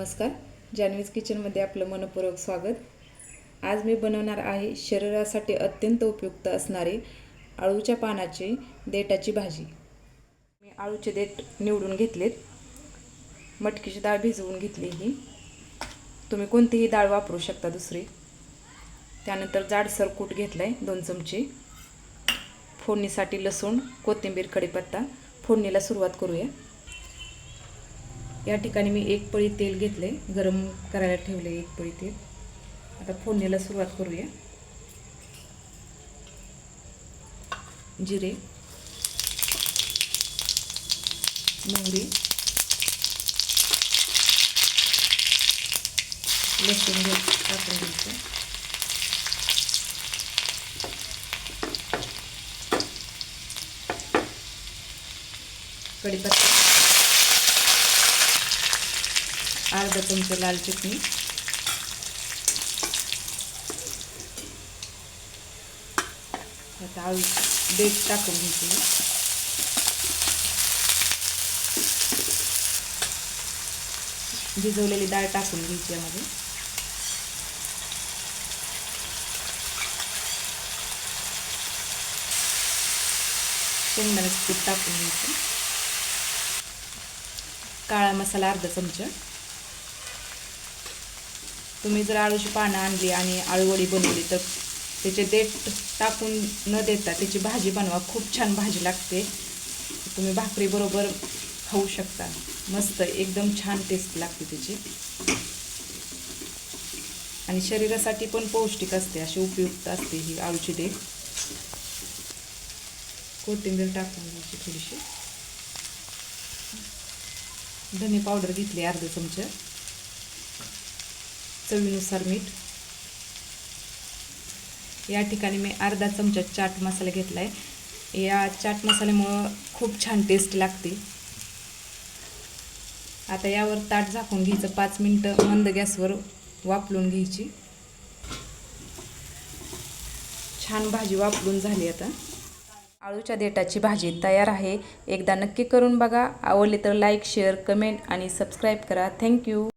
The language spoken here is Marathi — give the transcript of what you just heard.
नमस्कार, जान्हवीज किचनमध्ये आपलं मनपूर्वक स्वागत। आज मी बनवणार आहे शरीरासाठी अत्यंत उपयुक्त असणारी आळूच्या पानाची देठाची भाजी। मी आळूचे देठ निवडून घेतलेत, मटकीची डाळ भिजवून घेतली ही। तुम्ही कोणतीही डाळ वापरू शकता दुसरी। त्यानंतर जाडसर कूट घेतलाय 2 चमचे। फोडणीसाठी लसूण, कोथिंबीर, कढीपत्ता। फोडणीला सुरुवात करूया। या ठिकाणी मी 1 पळी तेल घेतले, गरम करायला ठेवले 1 पळी तेल। आता फोडणीला सुरुवात करूया। जिरे, मोहरी, लसूण टाकून घ्यायचं। कढीपत्ता, अर्धा चमचा लाल चटणी, आता आळू देठ टाकून घ्यायचे। भिजवलेली डाळ टाकून घ्यायची यामध्ये। शेंगदाण्याचं कूट टाकून घ्यायचं। काळा मसाला अर्धा चमचा। तुम्ही जर आळूची पानं आणली आणि आळूवडी बनवली तर त्याचे देठ टाकून न देता त्याची भाजी बनवा, खूप छान भाजी लागते। तुम्ही भाकरी बरोबर खाऊ शकता, मस्त एकदम छान टेस्ट लागते त्याची आणि शरीरासाठी पण पौष्टिक असते, अशी उपयुक्त असते ही आळूची देठ। कोथिंबीर टाकून घ्यायची थोडीशी। धने पावडर घेतली अर्धा चमचा, चवीनुसार मीठ। या ठिकाणी मी अर्धा चमचा चाट मसाला घेतलाय। या चाट मसाल्यामुळे खूप छान टेस्ट लागते। आता यावर ताट झाकून घ्यायचं, 5 मिनिटं मंद गॅसवर वाफलून घ्यायची। छान भाजी वाफलून झाली। आता आळूच्या देठाची भाजी तयार आहे। एकदा नक्की करून बघा। आवडली तर लाईक, शेअर, कमेंट आणि सबस्क्राईब करा। थँक्यू।